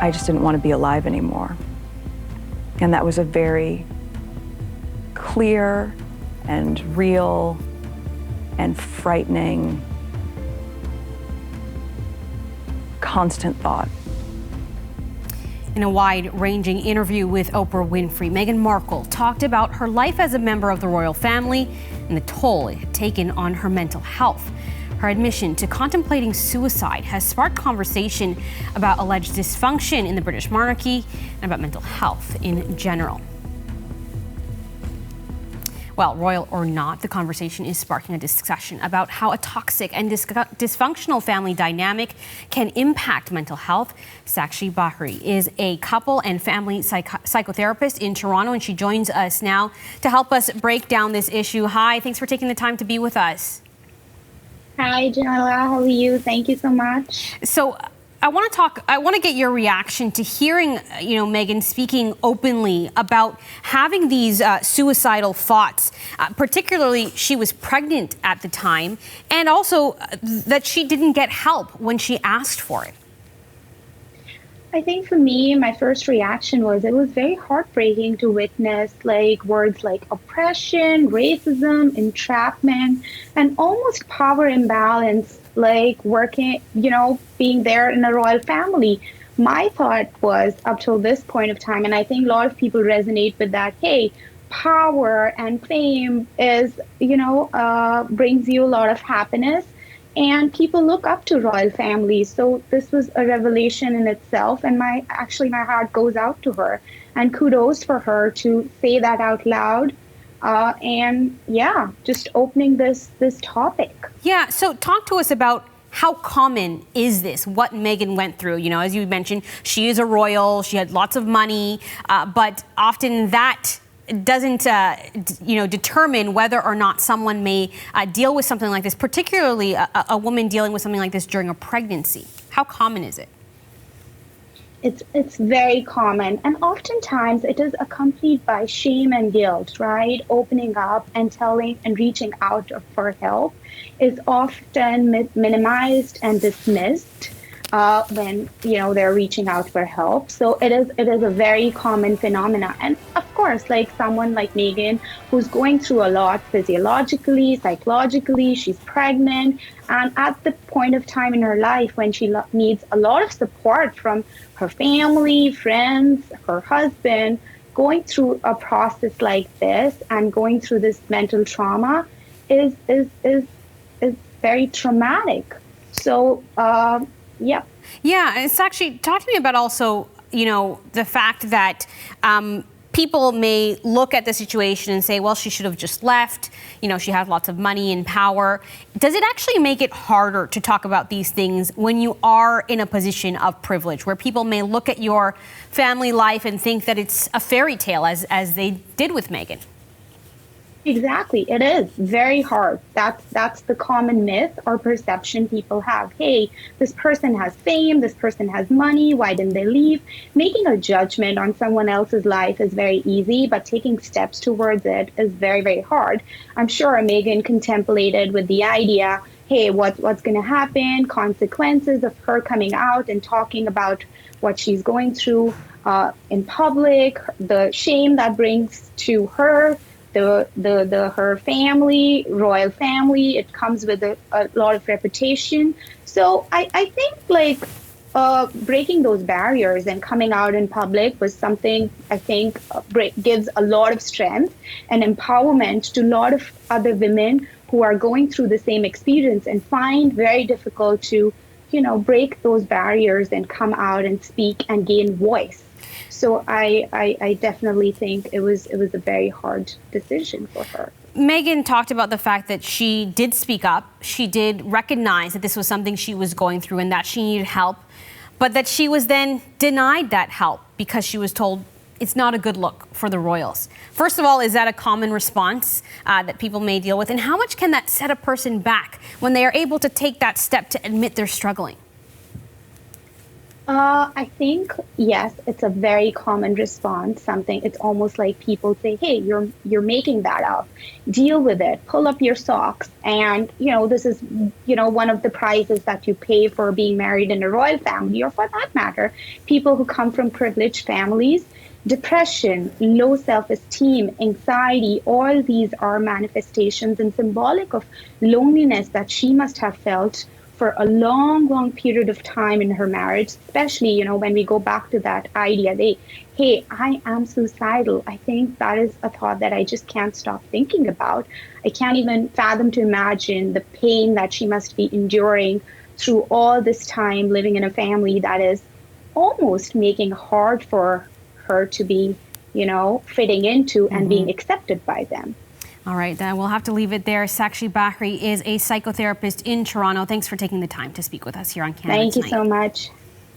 I just didn't want to be alive anymore. And that was a very clear and real and frightening, constant thought. In a wide-ranging interview with Oprah Winfrey, Meghan Markle talked about her life as a member of the royal family and the toll it had taken on her mental health. Her admission to contemplating suicide has sparked conversation about alleged dysfunction in the British monarchy and about mental health in general. Well, royal or not, the conversation is sparking a discussion about how a toxic and dysfunctional family dynamic can impact mental health. Sakshi Bahree is a couple and family psychotherapist in Toronto, and she joins us now to help us break down this issue. Hi, thanks for taking the time to be with us. Hi, Janella. How are you? Thank you so much. So I want to get your reaction to hearing, Meghan speaking openly about having these suicidal thoughts. Particularly, she was pregnant at the time, and also that she didn't get help when she asked for it. I think for me, my first reaction was it was very heartbreaking to witness words like oppression, racism, entrapment, and almost power imbalance, working, being there in a royal family. My thought was up till this point of time, and I think a lot of people resonate with that, hey, power and fame is, brings you a lot of happiness. And people look up to royal families. So this was a revelation in itself. And my heart goes out to her. And kudos for her to say that out loud. Just opening this topic. Yeah, so talk to us about how common is this, what Meghan went through. As you mentioned, she is a royal, she had lots of money, but often that doesn't, determine whether or not someone may deal with something like this, particularly a woman dealing with something like this during a pregnancy. How common is it? It's very common, and oftentimes it is accompanied by shame and guilt, right? Opening up and telling and reaching out for help is often minimized and dismissed when they're reaching out for help. So it is a very common phenomena. And of course, someone like Meghan, who's going through a lot physiologically, psychologically, she's pregnant, and at the point of time in her life when she needs a lot of support from her family, friends, her husband, going through a process like this and going through this mental trauma is very traumatic. So yeah. Yeah, it's actually, talk to me about also, the fact that people may look at the situation and say, well, she should have just left. She has lots of money and power. Does it actually make it harder to talk about these things when you are in a position of privilege, where people may look at your family life and think that it's a fairy tale, as they did with Meghan? Exactly. It is very hard. That's the common myth or perception people have. Hey, this person has fame, this person has money, why didn't they leave? Making a judgment on someone else's life is very easy, but taking steps towards it is very, very hard. I'm sure Meghan contemplated with the idea, hey, what's going to happen, consequences of her coming out and talking about what she's going through in public, the shame that brings to her, her family, royal family. It comes with a lot of reputation. So I think breaking those barriers and coming out in public was something I think gives a lot of strength and empowerment to a lot of other women who are going through the same experience and find very difficult to, break those barriers and come out and speak and gain voice. So I definitely think it was a very hard decision for her. Meghan talked about the fact that she did speak up. She did recognize that this was something she was going through and that she needed help, but that she was then denied that help because she was told it's not a good look for the royals. First of all, is that a common response that people may deal with? And how much can that set a person back when they are able to take that step to admit they're struggling? I think, yes, it's a very common response. It's almost like people say, hey, you're making that up. Deal with it. Pull up your socks. And, this is, one of the prices that you pay for being married in a royal family, or for that matter, people who come from privileged families. Depression, low self-esteem, anxiety, all these are manifestations and symbolic of loneliness that she must have felt for a long, long period of time in her marriage, especially, when we go back to that idea, hey, I am suicidal. I think that is a thought that I just can't stop thinking about. I can't even fathom to imagine the pain that she must be enduring through all this time living in a family that is almost making it hard for her to be, fitting into and being accepted by them. All right, then we'll have to leave it there. Sakshi Bahree is a psychotherapist in Toronto. Thanks for taking the time to speak with us here on Canada Thank you Tonight. so much.